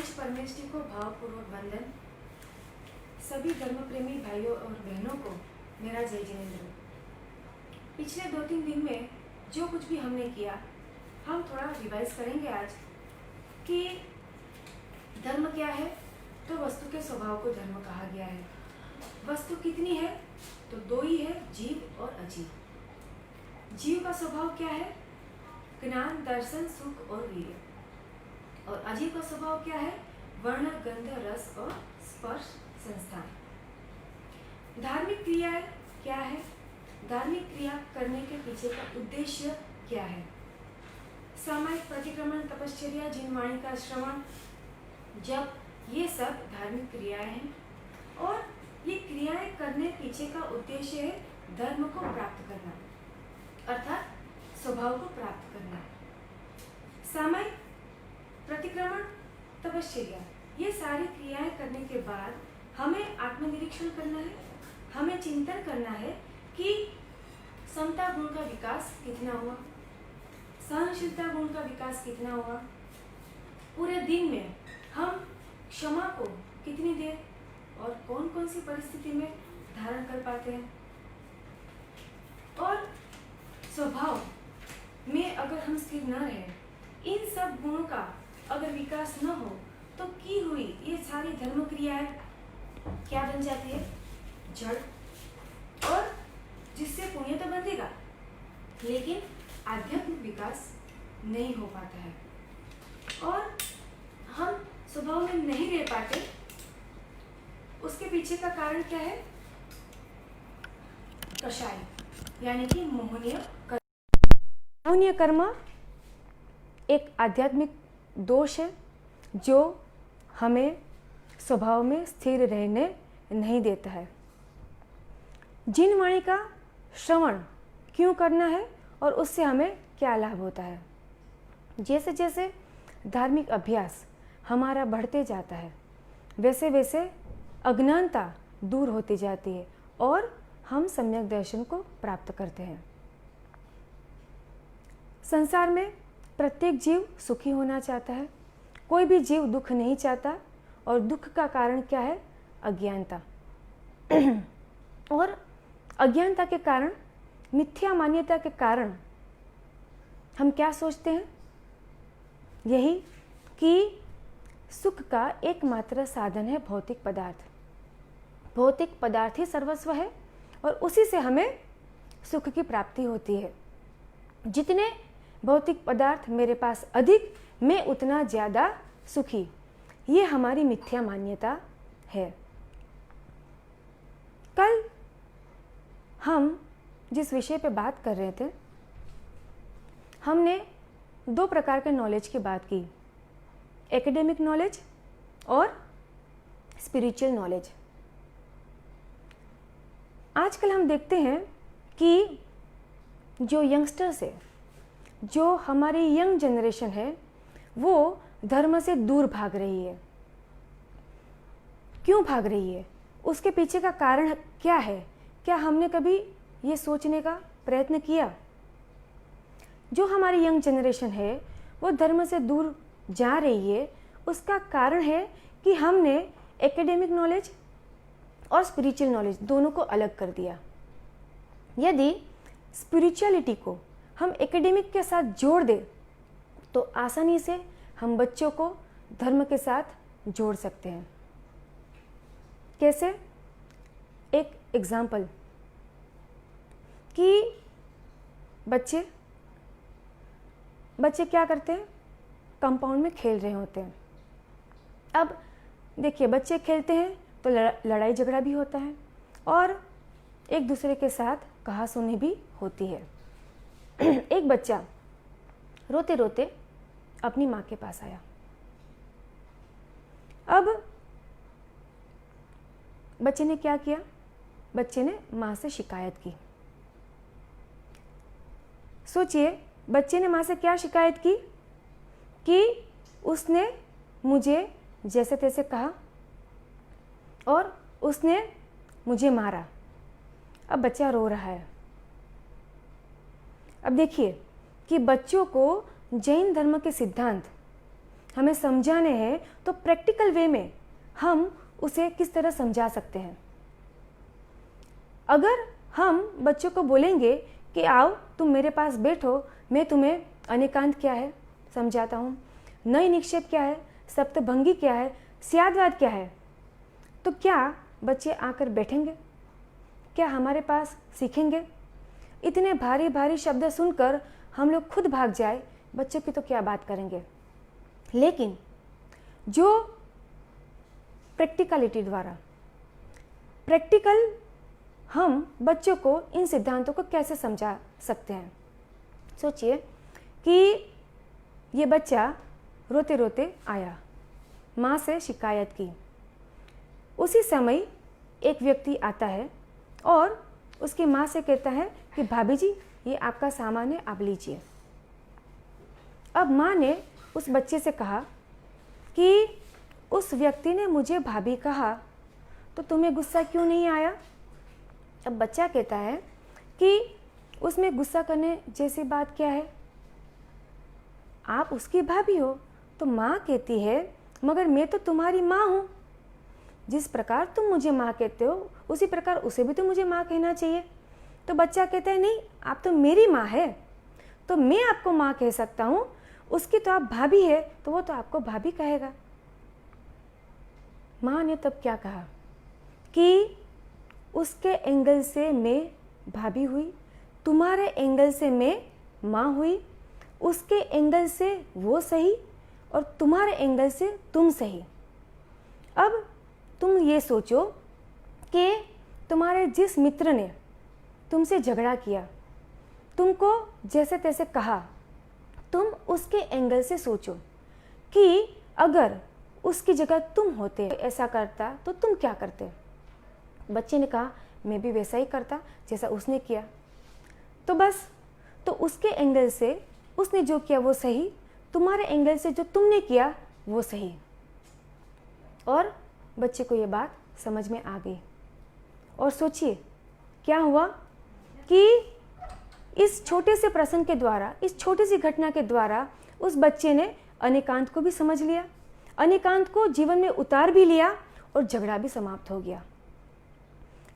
पंच परमेष्ठी को भावपूर्वक वंदन। सभी धर्म प्रेमी भाइयों और बहनों को मेरा जय जिनेंद्र। पिछले 2-3 दिन में जो कुछ भी हमने किया, हम थोड़ा रिवाइज करेंगे आज कि धर्म क्या है। तो वस्तु के स्वभाव को धर्म कहा गया है। वस्तु कितनी है? तो 2 ही है, जीव और अजीव। जीव का स्वभाव क्या है? ज्ञान, दर्शन, सुख और वीर्य। और अजीव का स्वभाव क्या है? वर्ण, गंध, रस और स्पर्श, संस्थान। धार्मिक क्रियाएं क्या है? धार्मिक क्रिया करने के पीछे का उद्देश्य क्या है? सामायिक प्रतिक्रमण, तपश्चर्या, जिनवाणी का श्रवण, जब, ये सब धार्मिक क्रियाएं हैं। और ये क्रियाएं करने पीछे का उद्देश्य है धर्म को प्राप्त करना, अर्थात स्वभाव को प्राप्त करना। सामायिक प्रतिक्रमण, तपश्चर्या, ये सारी क्रियाएं करने के बाद हमें आत्मनिरीक्षण करना है। हमें चिंतन करना है कि समता गुण का विकास कितना हुआ, सहनशीलता गुण का विकास कितना हुआ, पूरे दिन में हम क्षमा को कितनी देर और कौन कौन सी परिस्थिति में धारण कर पाते हैं। और स्वभाव में अगर हम स्थिर न रहे, इन सब गुणों का अगर विकास न हो, तो की हुई ये सारी धर्म क्रियाएं क्या बन जाती है? जड़। और जिससे पुण्य तो बंधेगा, लेकिन आध्यात्मिक विकास नहीं हो पाता है। और हम स्वभाव में नहीं रह पाते। उसके पीछे का कारण क्या है? कषाय, यानी कि मोहनीय कर्म। मोहनीय कर्म एक आध्यात्मिक दोष है जो हमें स्वभाव में स्थिर रहने नहीं देता है। जिनवाणी का श्रवण क्यों करना है और उससे हमें क्या लाभ होता है? जैसे जैसे धार्मिक अभ्यास हमारा बढ़ते जाता है, वैसे वैसे अज्ञानता दूर होती जाती है और हम सम्यक दर्शन को प्राप्त करते हैं। संसार में प्रत्येक जीव सुखी होना चाहता है। कोई भी जीव दुख नहीं चाहता। और दुख का कारण क्या है? अज्ञानता। और अज्ञानता के कारण, मिथ्या मान्यता के कारण हम क्या सोचते हैं? यही कि सुख का एकमात्र साधन है भौतिक पदार्थ। भौतिक पदार्थ ही सर्वस्व है और उसी से हमें सुख की प्राप्ति होती है। जितने भौतिक पदार्थ मेरे पास अधिक, मैं उतना ज़्यादा सुखी। ये हमारी मिथ्या मान्यता है। कल हम जिस विषय पे बात कर रहे थे, हमने 2 प्रकार के नॉलेज की बात की, एकेडमिक नॉलेज और स्पिरिचुअल नॉलेज। आजकल हम देखते हैं कि जो यंगस्टर्स है, जो हमारी यंग जनरेशन है, वो धर्म से दूर भाग रही है। क्यों भाग रही है? उसके पीछे का कारण क्या है? क्या हमने कभी ये सोचने का प्रयत्न किया? जो हमारी यंग जनरेशन है वो धर्म से दूर जा रही है, उसका कारण है कि हमने एकेडमिक नॉलेज और स्पिरिचुअल नॉलेज दोनों को अलग कर दिया। यदि स्पिरिचुअलिटी को हम एकेडमिक के साथ जोड़ दें तो आसानी से हम बच्चों को धर्म के साथ जोड़ सकते हैं। कैसे? एक एग्जाम्पल कि बच्चे क्या करते हैं? कंपाउंड में खेल रहे होते हैं। अब देखिए, बच्चे खेलते हैं तो लड़ाई झगड़ा भी होता है और एक दूसरे के साथ कहासुनी भी होती है। एक बच्चा रोते रोते अपनी माँ के पास आया। अब बच्चे ने क्या किया? बच्चे ने माँ से शिकायत की। सोचिए, बच्चे ने माँ से क्या शिकायत की कि उसने मुझे जैसे तैसे कहा और उसने मुझे मारा। अब बच्चा रो रहा है। अब देखिए कि बच्चों को जैन धर्म के सिद्धांत हमें समझाने हैं तो प्रैक्टिकल वे में हम उसे किस तरह समझा सकते हैं। अगर हम बच्चों को बोलेंगे कि आओ तुम मेरे पास बैठो, मैं तुम्हें अनेकांत क्या है समझाता हूँ, नई निक्षेप क्या है, सप्तभंगी क्या है, स्यादवाद क्या है, तो क्या बच्चे आकर बैठेंगे? क्या हमारे पास सीखेंगे? इतने भारी भारी शब्द सुनकर हम लोग खुद भाग जाए, बच्चों की तो क्या बात करेंगे। लेकिन जो प्रैक्टिकलिटी द्वारा प्रैक्टिकल हम बच्चों को इन सिद्धांतों को कैसे समझा सकते हैं। सोचिए कि ये बच्चा रोते रोते आया, माँ से शिकायत की। उसी समय एक व्यक्ति आता है और उसकी माँ से कहता है कि भाभी जी ये आपका सामान है, आप लीजिए। अब माँ ने उस बच्चे से कहा कि उस व्यक्ति ने मुझे भाभी कहा तो तुम्हें गुस्सा क्यों नहीं आया? अब बच्चा कहता है कि उसमें गुस्सा करने जैसी बात क्या है, आप उसकी भाभी हो। तो माँ कहती है मगर मैं तो तुम्हारी माँ हूँ, जिस प्रकार तुम मुझे माँ कहते हो उसी प्रकार उसे भी तो मुझे माँ कहना चाहिए। तो बच्चा कहता है नहीं, आप तो मेरी माँ है तो मैं आपको माँ कह सकता हूँ, उसकी तो आप भाभी है तो वो तो आपको भाभी कहेगा। माँ ने तब क्या कहा कि उसके एंगल से मैं भाभी हुई, तुम्हारे एंगल से मैं माँ हुई, उसके एंगल से वो सही और तुम्हारे एंगल से तुम सही। अब तुम ये सोचो कि तुम्हारे जिस मित्र ने तुमसे झगड़ा किया, तुमको जैसे तैसे कहा, तुम उसके एंगल से सोचो कि अगर उसकी जगह तुम होते, ऐसा करता तो तुम क्या करते। बच्चे ने कहा मैं भी वैसा ही करता जैसा उसने किया। तो बस, तो उसके एंगल से उसने जो किया वो सही, तुम्हारे एंगल से जो तुमने किया वो सही। और बच्चे को ये बात समझ में आ गई। और सोचिए क्या हुआ कि इस छोटे से प्रसंग के द्वारा, इस छोटी सी घटना के द्वारा उस बच्चे ने अनेकांत को भी समझ लिया, अनेकांत को जीवन में उतार भी लिया और झगड़ा भी समाप्त हो गया।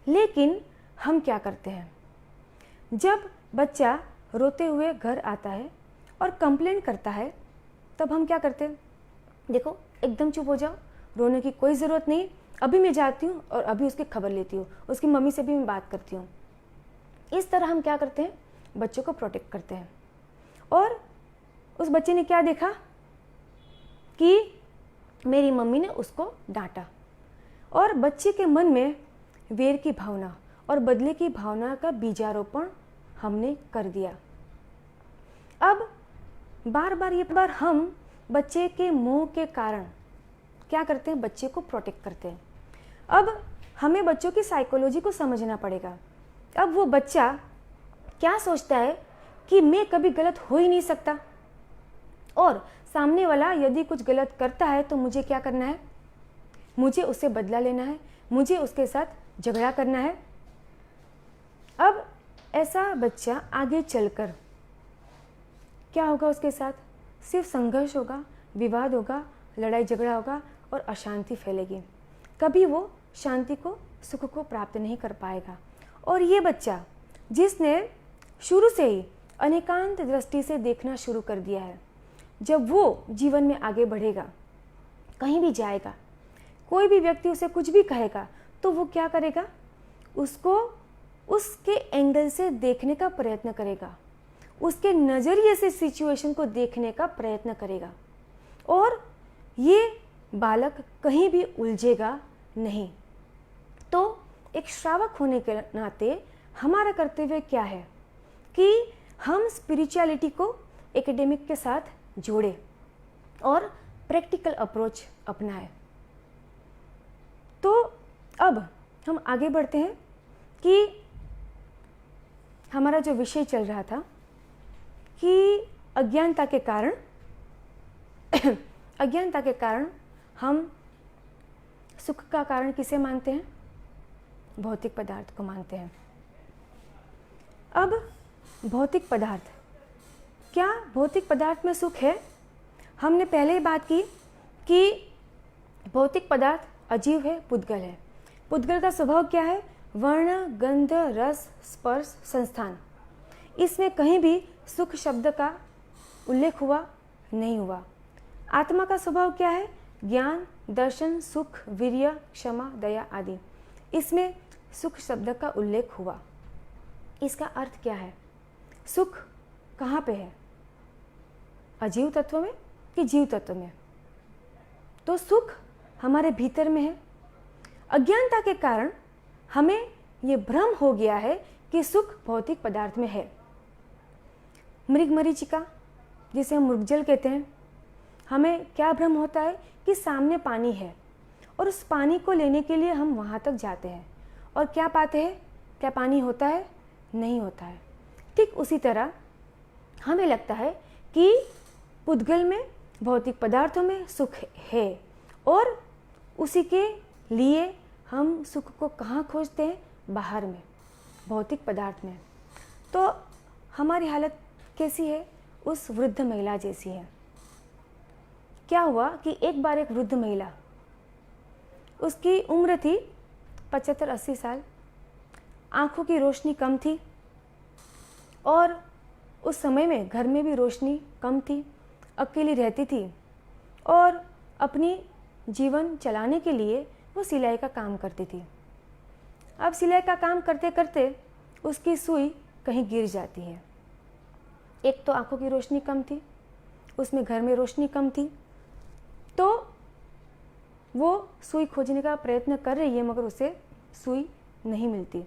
लेकिन हम क्या करते हैं, जब बच्चा रोते हुए घर आता है और कंप्लेंट करता है तब हम क्या करते हैं, देखो एकदम चुप हो जाओ, रोने की कोई ज़रूरत नहीं, अभी मैं जाती हूँ और अभी उसकी खबर लेती हूँ, उसकी मम्मी से भी मैं बात करती हूँ। इस तरह हम क्या करते हैं, बच्चों को प्रोटेक्ट करते हैं। और उस बच्चे ने क्या देखा कि मेरी मम्मी ने उसको डांटा, और बच्चे के मन में वेर की भावना और बदले की भावना का बीजारोपण हमने कर दिया। अब बार बार हम बच्चे के मोह के कारण क्या करते हैं, बच्चे को प्रोटेक्ट करते हैं। अब हमें बच्चों की साइकोलॉजी को समझना पड़ेगा। अब वो बच्चा क्या सोचता है कि मैं कभी गलत हो ही नहीं सकता, और सामने वाला यदि कुछ गलत करता है तो मुझे क्या करना है, मुझे उससे बदला लेना है, मुझे उसके साथ झगड़ा करना है। अब ऐसा बच्चा आगे चलकर क्या होगा, उसके साथ सिर्फ संघर्ष होगा, विवाद होगा, लड़ाई झगड़ा होगा और अशांति फैलेगी। कभी वो शांति को, सुख को प्राप्त नहीं कर पाएगा। और ये बच्चा जिसने शुरू से ही अनेकांत दृष्टि से देखना शुरू कर दिया है, जब वो जीवन में आगे बढ़ेगा, कहीं भी जाएगा, कोई भी व्यक्ति उसे कुछ भी कहेगा तो वो क्या करेगा, उसको उसके एंगल से देखने का प्रयत्न करेगा, उसके नज़रिए से सिचुएशन को देखने का प्रयत्न करेगा, और ये बालक कहीं भी उलझेगा नहीं। तो एक श्रावक होने के नाते हमारा कर्तव्य क्या है कि हम स्पिरिचुअलिटी को एकेडमिक के साथ जोड़ें और प्रैक्टिकल अप्रोच अपनाएं। तो अब हम आगे बढ़ते हैं कि हमारा जो विषय चल रहा था कि अज्ञानता के कारण हम सुख का कारण किसे मानते हैं, भौतिक पदार्थ को मानते हैं। अब भौतिक पदार्थ, क्या भौतिक पदार्थ में सुख है? हमने पहले ही बात की कि भौतिक पदार्थ अजीव है, पुद्गल है। पुद्गल का स्वभाव क्या है? वर्ण, गंध, रस, स्पर्श, संस्थान। इसमें कहीं भी सुख शब्द का उल्लेख हुआ नहीं हुआ। आत्मा का स्वभाव क्या है? ज्ञान, दर्शन, सुख, वीर्य, क्षमा, दया आदि। इसमें सुख शब्द का उल्लेख हुआ। इसका अर्थ क्या है? सुख कहाँ पे है? अजीव तत्व में कि जीव तत्व में? तो सुख हमारे भीतर में है। अज्ञानता के कारण हमें ये भ्रम हो गया है कि सुख भौतिक पदार्थ में है। मृग मरीचिका, जिसे हम मृगजल कहते हैं, हमें क्या भ्रम होता है कि सामने पानी है और उस पानी को लेने के लिए हम वहाँ तक जाते हैं और क्या पाते हैं? क्या पानी होता है? नहीं होता है। ठीक उसी तरह हमें लगता है कि पुद्गल में, भौतिक पदार्थों में सुख है और उसी के लिए हम सुख को कहाँ खोजते हैं? बाहर में, भौतिक पदार्थ में। तो हमारी हालत कैसी है? उस वृद्ध महिला जैसी है। क्या हुआ कि एक बार एक वृद्ध महिला, उसकी उम्र थी 75-80 साल, आंखों की रोशनी कम थी और उस समय में घर में भी रोशनी कम थी, अकेली रहती थी और अपनी जीवन चलाने के लिए वो सिलाई का काम करती थी। अब सिलाई का काम करते करते उसकी सुई कहीं गिर जाती है। एक तो आंखों की रोशनी कम थी, उसमें घर में रोशनी कम थी, तो वो सुई खोजने का प्रयत्न कर रही है मगर उसे सुई नहीं मिलती।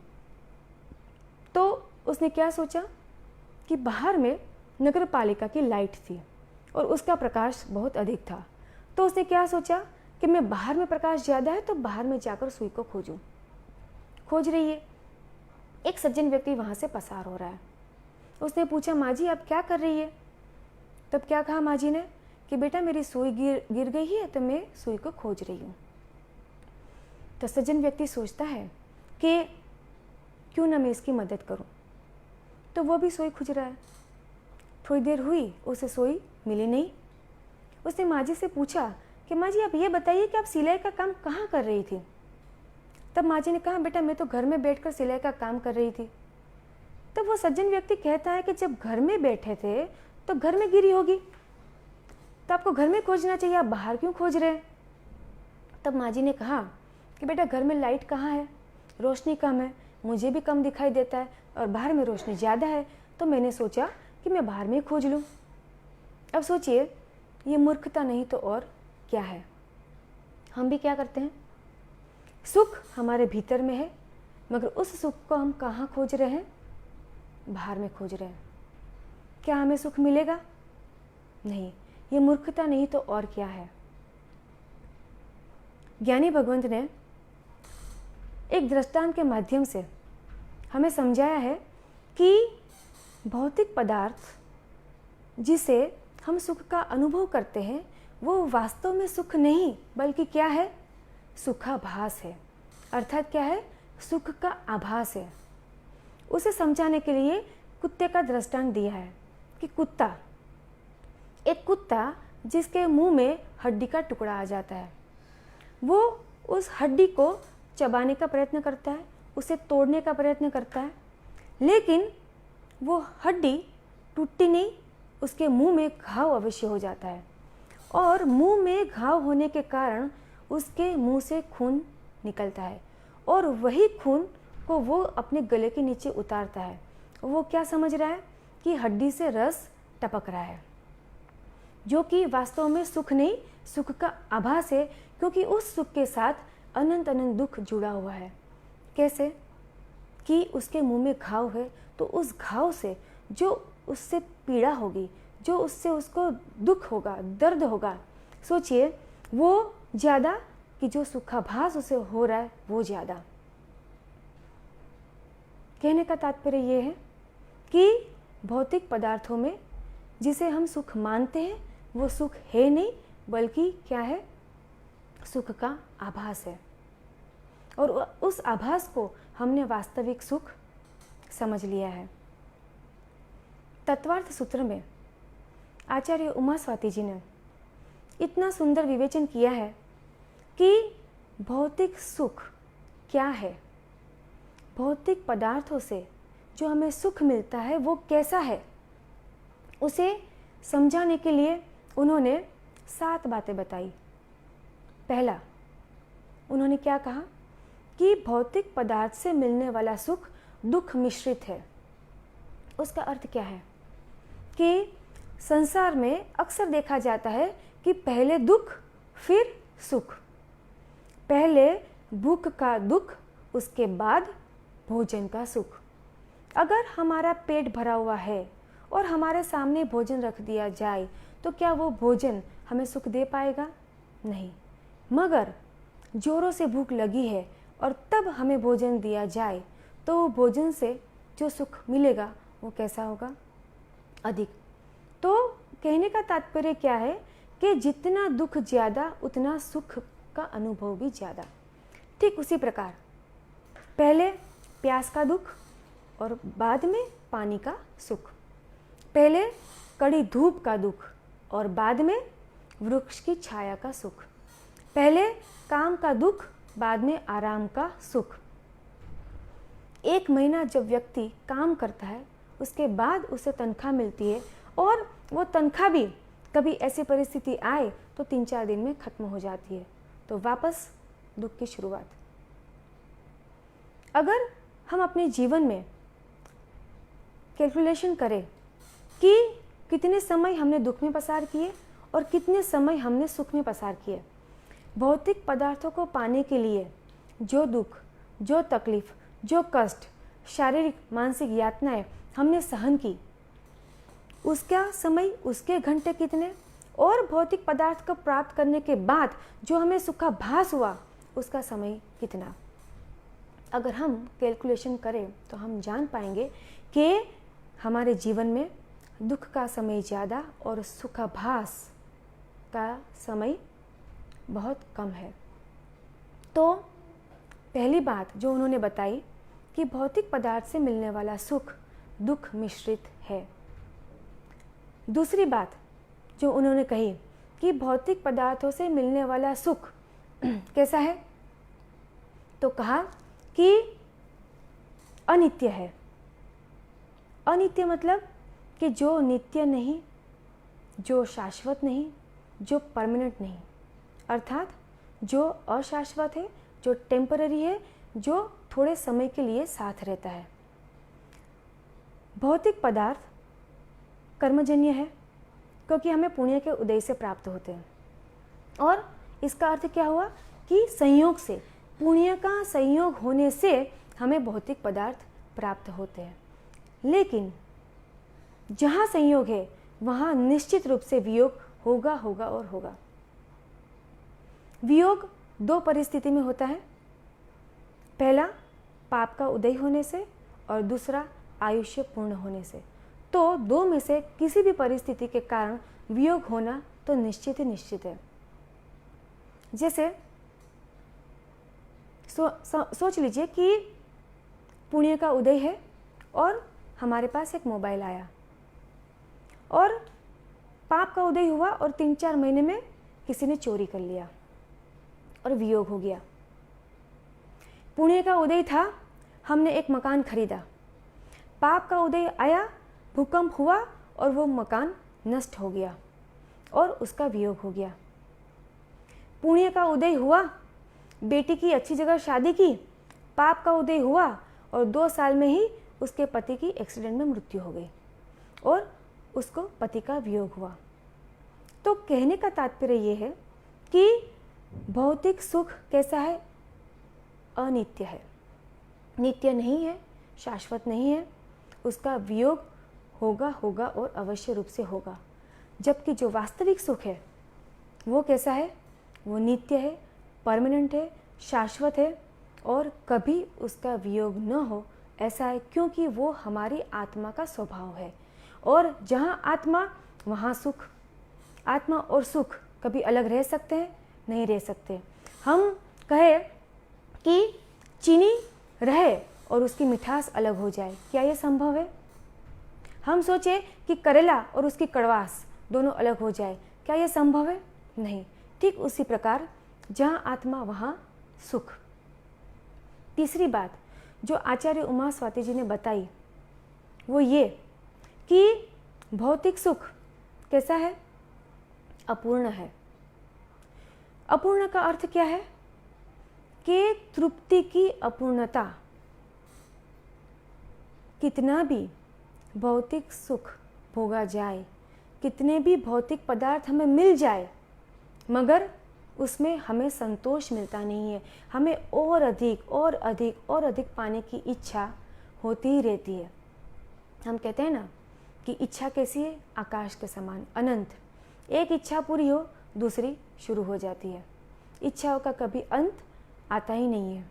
तो उसने क्या सोचा कि बाहर में नगर पालिका की लाइट थी और उसका प्रकाश बहुत अधिक था। तो उसने क्या सोचा कि मैं बाहर में प्रकाश ज़्यादा है तो बाहर में जाकर सुई को खोजूं। खोज रही है, एक सज्जन व्यक्ति वहाँ से पसार हो रहा है। उसने पूछा, माँ जी आप क्या कर रही है? तब क्या कहा माँ जी ने कि बेटा मेरी सुई गिर गई है तो मैं सुई को खोज रही हूँ। तो सज्जन व्यक्ति सोचता है कि क्यों ना मैं इसकी मदद करूँ। तो वो भी सुई खोज रहा है। थोड़ी देर हुई, उसे सुई मिली नहीं। उसने माँ जी से पूछा कि माँ जी आप ये बताइए कि आप सिलाई का काम कहाँ कर रही थी? तब माँ जी ने कहा, बेटा मैं तो घर में बैठकर सिलाई का काम कर रही थी। तब वो सज्जन व्यक्ति कहता है कि जब घर में बैठे थे तो घर में गिरी होगी, तो आपको घर में खोजना चाहिए, आप बाहर क्यों खोज रहे हैं? तब माँ जी ने कहा कि बेटा घर में लाइट कहाँ है, रोशनी कम है, मुझे भी कम दिखाई देता है और बाहर में रोशनी ज़्यादा है, तो मैंने सोचा कि मैं बाहर में ही खोज लूँ। अब सोचिए, ये मूर्खता नहीं तो और क्या है। हम भी क्या करते हैं? सुख हमारे भीतर में है मगर उस सुख को हम कहाँ खोज रहे हैं? बाहर में खोज रहे हैं। क्या हमें सुख मिलेगा? नहीं। ये मूर्खता नहीं तो और क्या है। ज्ञानी भगवंत ने एक दृष्टांत के माध्यम से हमें समझाया है कि भौतिक पदार्थ जिसे हम सुख का अनुभव करते हैं वो वास्तव में सुख नहीं बल्कि क्या है? सुखाभास है। अर्थात क्या है? सुख का आभास है। उसे समझाने के लिए कुत्ते का दृष्टांत दिया है कि एक कुत्ता जिसके मुंह में हड्डी का टुकड़ा आ जाता है, वो उस हड्डी को चबाने का प्रयत्न करता है, उसे तोड़ने का प्रयत्न करता है, लेकिन वो हड्डी टूटती नहीं, उसके मुंह में घाव अवश्य हो जाता है और मुंह में घाव होने के कारण उसके मुंह से खून निकलता है और वही खून को वो अपने गले के नीचे उतारता है। वो क्या समझ रहा है कि हड्डी से रस टपक रहा है, जो कि वास्तव में सुख नहीं, सुख का आभास है, क्योंकि उस सुख के साथ अनंत अनंत दुख जुड़ा हुआ है। कैसे? कि उसके मुंह में घाव है तो उस घाव से जो उससे पीड़ा होगी, जो उससे उसको दुख होगा, दर्द होगा, सोचिए वो ज़्यादा कि जो सुखाभास उसे हो रहा है वो ज़्यादा। कहने का तात्पर्य ये है कि भौतिक पदार्थों में जिसे हम सुख मानते हैं वो सुख है नहीं बल्कि क्या है? सुख का आभास है और उस आभास को हमने वास्तविक सुख समझ लिया है। तत्वार्थ सूत्र में आचार्य उमा स्वाति जी ने इतना सुंदर विवेचन किया है कि भौतिक सुख क्या है, भौतिक पदार्थों से जो हमें सुख मिलता है वो कैसा है, उसे समझाने के लिए उन्होंने 7 बातें बताई। पहला, उन्होंने क्या कहा कि भौतिक पदार्थ से मिलने वाला सुख दुख मिश्रित है। उसका अर्थ क्या है कि संसार में अक्सर देखा जाता है कि पहले दुख फिर सुख, पहले भूख का दुख उसके बाद भोजन का सुख। अगर हमारा पेट भरा हुआ है और हमारे सामने भोजन रख दिया जाए तो क्या वो भोजन हमें सुख दे पाएगा? नहीं। मगर जोरों से भूख लगी है और तब हमें भोजन दिया जाए तो वो भोजन से जो सुख मिलेगा वो कैसा होगा? अधिक। तो कहने का तात्पर्य क्या है कि जितना दुख ज़्यादा उतना सुख का अनुभव भी ज़्यादा। ठीक उसी प्रकार पहले प्यास का दुख और बाद में पानी का सुख, पहले कड़ी धूप का दुख और बाद में वृक्ष की छाया का सुख, पहले काम का दुख बाद में आराम का सुख। 1 महीना जब व्यक्ति काम करता है उसके बाद उसे तनख्वाह मिलती है और वो तनख्वाह भी कभी ऐसी परिस्थिति आए तो 3-4 दिन में खत्म हो जाती है, तो वापस दुख की शुरुआत। अगर हम अपने जीवन में कैलकुलेशन करें कि कितने समय हमने दुख में पसार किए और कितने समय हमने सुख में पसार किए, भौतिक पदार्थों को पाने के लिए जो दुख, जो तकलीफ, जो कष्ट, शारीरिक मानसिक यातनाएं हमने सहन की, उसका समय, उसके घंटे कितने, और भौतिक पदार्थ को प्राप्त करने के बाद जो हमें सुखाभास हुआ उसका समय कितना। अगर हम कैलकुलेशन करें तो हम जान पाएंगे कि हमारे जीवन में दुख का समय ज़्यादा और सुखाभास का समय बहुत कम है। तो पहली बात जो उन्होंने बताई कि भौतिक पदार्थ से मिलने वाला सुख दुख मिश्रित है। दूसरी बात जो उन्होंने कही कि भौतिक पदार्थों से मिलने वाला सुख कैसा है, तो कहा कि अनित्य है। अनित्य मतलब कि जो नित्य नहीं, जो शाश्वत नहीं, जो परमानेंट नहीं, अर्थात जो अशाश्वत है, जो टेम्पररी है, जो थोड़े समय के लिए साथ रहता है। भौतिक पदार्थ कर्मजन्य है क्योंकि हमें पुण्य के उदय से प्राप्त होते हैं, और इसका अर्थ क्या हुआ कि संयोग से, पुण्य का संयोग होने से हमें भौतिक पदार्थ प्राप्त होते हैं। लेकिन जहाँ संयोग है वहाँ निश्चित रूप से वियोग होगा होगा और होगा। वियोग 2 परिस्थिति में होता है, पहला पाप का उदय होने से और दूसरा आयुष्य पूर्ण होने से। तो 2 में से किसी भी परिस्थिति के कारण वियोग होना तो निश्चित ही निश्चित है। जैसे सोच लीजिए कि पुण्य का उदय है और हमारे पास एक मोबाइल आया, और पाप का उदय हुआ और 3-4 महीने में किसी ने चोरी कर लिया और वियोग हो गया। पुण्य का उदय था, हमने एक मकान खरीदा, पाप का उदय आया, भूकंप हुआ और वो मकान नष्ट हो गया और उसका वियोग हो गया। पुण्य का उदय हुआ, बेटी की अच्छी जगह शादी की, पाप का उदय हुआ और 2 साल में ही उसके पति की एक्सीडेंट में मृत्यु हो गई और उसको पति का वियोग हुआ। तो कहने का तात्पर्य ये है कि भौतिक सुख कैसा है? अनित्य है, नित्य नहीं है, शाश्वत नहीं है, उसका वियोग होगा होगा और अवश्य रूप से होगा। जबकि जो वास्तविक सुख है वो कैसा है? वो नित्य है, परमानेंट है, शाश्वत है और कभी उसका वियोग न हो ऐसा है, क्योंकि वो हमारी आत्मा का स्वभाव है। और जहाँ आत्मा वहाँ सुख। आत्मा और सुख कभी अलग रह सकते हैं? नहीं रह सकते। हम कहें कि चीनी रहे और उसकी मिठास अलग हो जाए, क्या ये संभव है? हम सोचें कि करेला और उसकी कड़वास दोनों अलग हो जाए, क्या ये संभव है? नहीं। ठीक उसी प्रकार जहाँ आत्मा वहाँ सुख। तीसरी बात जो आचार्य उमा स्वाति जी ने बताई वो ये कि भौतिक सुख कैसा है? अपूर्ण है। अपूर्ण का अर्थ क्या है? कि तृप्ति की अपूर्णता। कितना भी भौतिक सुख भोगा जाए, कितने भी भौतिक पदार्थ हमें मिल जाए, मगर उसमें हमें संतोष मिलता नहीं है। हमें और अधिक और अधिक और अधिक पाने की इच्छा होती ही रहती है। हम कहते हैं ना कि इच्छा कैसी है? आकाश के समान अनंत। एक इच्छा पूरी हो दूसरी शुरू हो जाती है। इच्छाओं का कभी अंत आता ही नहीं है।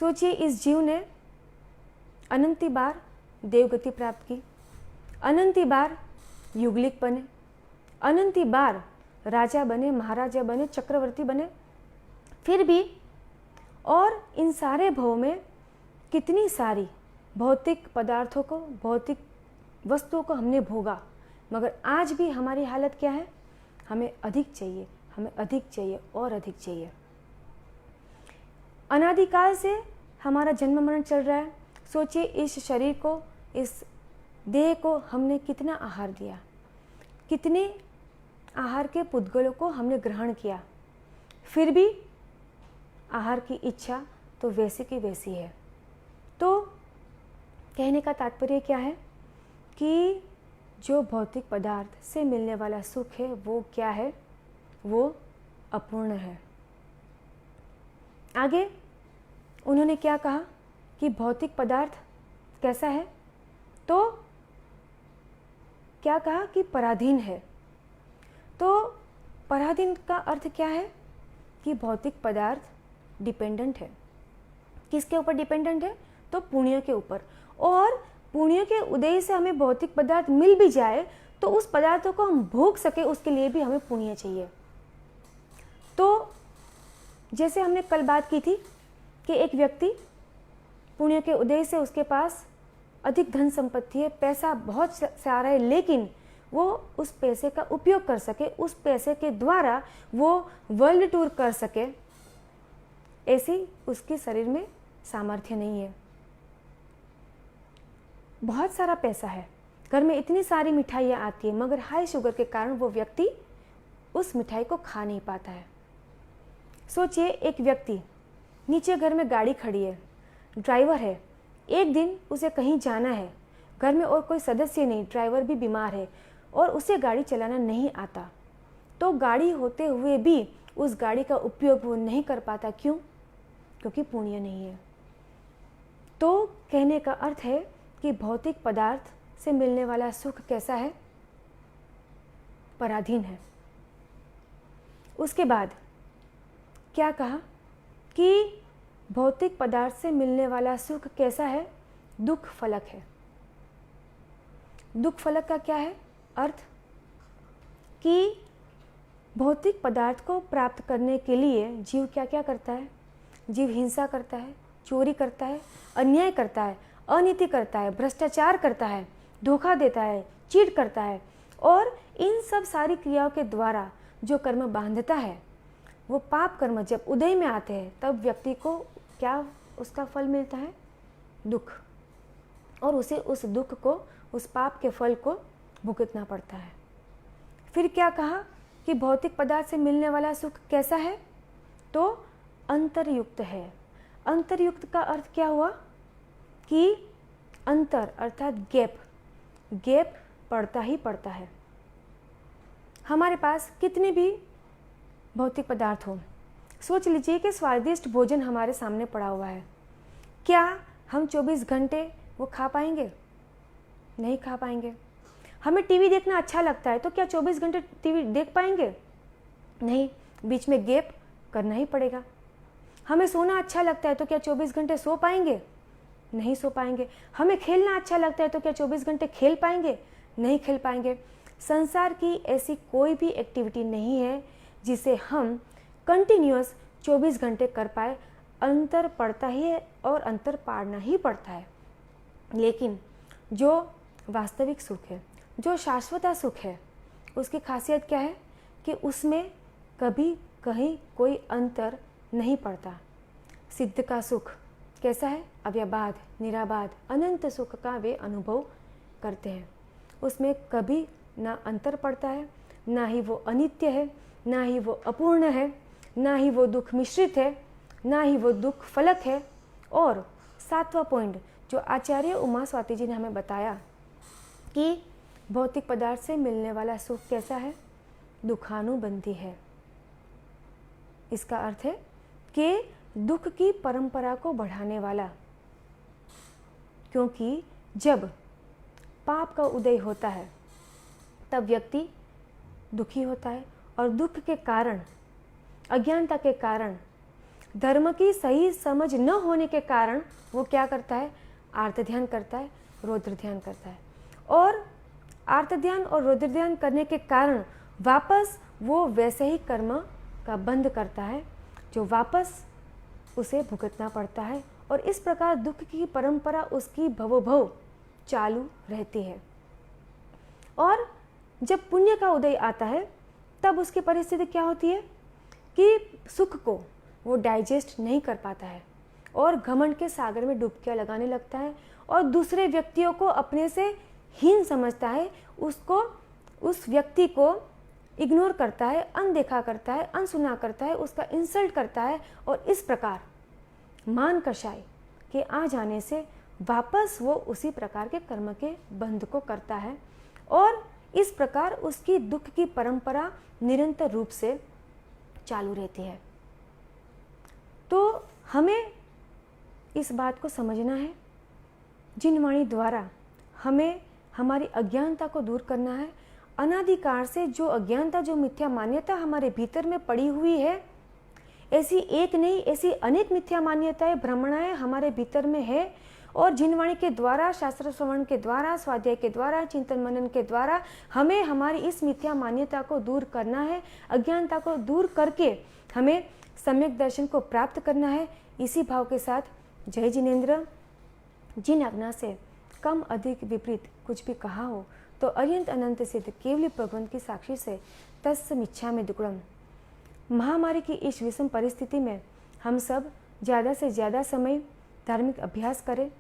सोचिए, इस जीव ने अनंती बार देवगति प्राप्त की, अनंती बार युगलिक बने, अनंती बार राजा बने, महाराजा बने, चक्रवर्ती बने, फिर भी और इन सारे भव में कितनी सारी भौतिक पदार्थों को, भौतिक वस्तुओं को हमने भोगा, मगर आज भी हमारी हालत क्या है? हमें अधिक चाहिए, हमें अधिक चाहिए और अधिक चाहिए। अनादिकाल से हमारा जन्म मरण चल रहा है। सोचिए, इस शरीर को, इस देह को हमने कितना आहार दिया, कितने आहार के पुद्गलों को हमने ग्रहण किया, फिर भी आहार की इच्छा तो वैसी की वैसी है। तो कहने का तात्पर्य क्या है कि जो भौतिक पदार्थ से मिलने वाला सुख है वो क्या है? वो अपूर्ण है। आगे उन्होंने क्या कहा कि भौतिक पदार्थ कैसा है? तो क्या कहा कि पराधीन है। तो पराधीन का अर्थ क्या है? कि भौतिक पदार्थ डिपेंडेंट है। किसके ऊपर डिपेंडेंट है? तो पुण्य के ऊपर। और पुण्य के उदय से हमें भौतिक पदार्थ मिल भी जाए तो उस पदार्थों को हम भोग सके, उसके लिए भी हमें पुण्य चाहिए। तो जैसे हमने कल बात की थी कि एक व्यक्ति पुण्य के उदय से उसके पास अधिक धन संपत्ति है, पैसा बहुत सारा है, लेकिन वो उस पैसे का उपयोग कर सके, उस पैसे के द्वारा वो वर्ल्ड टूर कर सके, ऐसी उसके शरीर में सामर्थ्य नहीं है। बहुत सारा पैसा है, घर में इतनी सारी मिठाइयाँ आती है, मगर हाई शुगर के कारण वो व्यक्ति उस मिठाई को खा नहीं पाता है। सोचिए, एक व्यक्ति नीचे घर में गाड़ी खड़ी है, ड्राइवर है, एक दिन उसे कहीं जाना है, घर में और कोई सदस्य नहीं, ड्राइवर भी बीमार है और उसे गाड़ी चलाना नहीं आता, तो गाड़ी होते हुए भी उस गाड़ी का उपयोग वो नहीं कर पाता। क्यों? क्योंकि पुण्य नहीं है। तो कहने का अर्थ है कि भौतिक पदार्थ से मिलने वाला सुख कैसा है? पराधीन है। उसके बाद क्या कहा कि भौतिक पदार्थ से मिलने वाला सुख कैसा है? दुख फलक है। दुख फलक का क्या है अर्थ? कि भौतिक पदार्थ को प्राप्त करने के लिए जीव क्या क्या करता है? जीव हिंसा करता है, चोरी करता है, अन्याय करता है, अनीति करता है, भ्रष्टाचार करता है, धोखा देता है, चीट करता है, और इन सब सारी क्रियाओं के द्वारा जो कर्म बांधता है, वो पाप कर्म जब उदय में आते हैं तब व्यक्ति को क्या उसका फल मिलता है? दुख। और उसे उस दुख को, उस पाप के फल को भुगतना पड़ता है। फिर क्या कहा कि भौतिक पदार्थ से मिलने वाला सुख कैसा है? तो अंतरयुक्त है। अंतरयुक्त का अर्थ क्या हुआ? कि अंतर अर्थात गैप पड़ता ही पड़ता है। हमारे पास कितने भी भौतिक पदार्थ हो, सोच लीजिए कि स्वादिष्ट भोजन हमारे सामने पड़ा हुआ है, क्या हम 24 घंटे वो खा पाएंगे? नहीं खा पाएंगे। हमें टीवी देखना अच्छा लगता है, तो क्या 24 घंटे टीवी देख पाएंगे? नहीं, बीच में गैप करना ही पड़ेगा। हमें सोना अच्छा लगता है, तो क्या 24 घंटे सो पाएंगे? नहीं सो पाएंगे। हमें खेलना अच्छा लगता है, तो क्या 24 घंटे खेल पाएंगे? नहीं खेल पाएंगे। संसार की ऐसी कोई भी एक्टिविटी नहीं है जिसे हम कंटिन्यूअस 24 घंटे कर पाए। अंतर पड़ता ही है और अंतर पाड़ना ही पड़ता है। लेकिन जो वास्तविक सुख है, जो शाश्वत सुख है, उसकी खासियत क्या है? कि उसमें कभी कहीं कोई अंतर नहीं पड़ता। सिद्ध का सुख कैसा है? अव्यबाध, निराबाध, अनंत सुख का वे अनुभव करते हैं। उसमें कभी ना अंतर पड़ता है, ना ही वो अनित्य है, ना ही वो अपूर्ण है, ना ही वो दुख मिश्रित है, ना ही वो दुख फलक है। और 7वां पॉइंट जो आचार्य उमा स्वाति जी ने हमें बताया कि भौतिक पदार्थ से मिलने वाला सुख कैसा है? दुखानुबंधी है। इसका अर्थ है कि दुख की परंपरा को बढ़ाने वाला, क्योंकि जब पाप का उदय होता है तब व्यक्ति दुखी होता है, और दुख के कारण, अज्ञानता के कारण, धर्म की सही समझ न होने के कारण वो क्या करता है? आर्त ध्यान करता है, रौद्र ध्यान करता है, और आर्त ध्यान और रौद्र ध्यान करने के कारण वापस वो वैसे ही कर्म का बंध करता है जो वापस उसे भुगतना पड़ता है, और इस प्रकार दुख की परंपरा उसकी भवोभव चालू रहती है। और जब पुण्य का उदय आता है तब उसकी परिस्थिति क्या होती है कि सुख को वो डाइजेस्ट नहीं कर पाता है और घमंड के सागर में डुबकियां लगाने लगता है, और दूसरे व्यक्तियों को अपने से हीन समझता है, उसको, उस व्यक्ति को इग्नोर करता है, अनदेखा करता है, अनसुना करता है, उसका इंसल्ट करता है, और इस प्रकार मान कषाय के आ जाने से वापस वो उसी प्रकार के कर्म के बंध को करता है, और इस प्रकार उसकी दुख की परंपरा निरंतर रूप से चालू रहती है। तो हमें इस बात को समझना है, जिन वाणी द्वारा हमें हमारी अज्ञानता को दूर करना है। अनादिकाल से जो अज्ञानता, जो मिथ्या मान्यता हमारे भीतर में पड़ी हुई है, ऐसी एक नहीं, ऐसी अनेक मिथ्या मान्यताएं, भ्रमणाएं हमारे भीतर में है, और जिन वाणी के द्वारा, शास्त्र श्रवण के द्वारा, स्वाध्याय के द्वारा, चिंतन मनन के द्वारा हमें हमारी इस मिथ्या मान्यता को दूर करना है, अज्ञानता को दूर करके हमें सम्यक दर्शन को प्राप्त करना है। इसी भाव के साथ जय जिनेन्द्र। जिन आज्ञा से कम अधिक विपरीत कुछ भी कहा हो तो अत्यंत अनंत सिद्ध केवली भगवंत की साक्षी से तस्मिच्छामि दुक्कडम। महामारी की इस विषम परिस्थिति में हम सब ज़्यादा से ज़्यादा समय धार्मिक अभ्यास करें,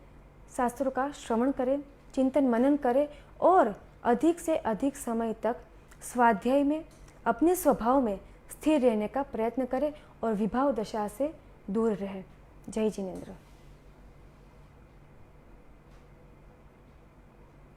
शास्त्रों का श्रवण करें, चिंतन मनन करें, और अधिक से अधिक समय तक स्वाध्याय में अपने स्वभाव में स्थिर रहने का प्रयत्न करें और विभाव दशा से दूर रहें। जय जिनेन्द्र।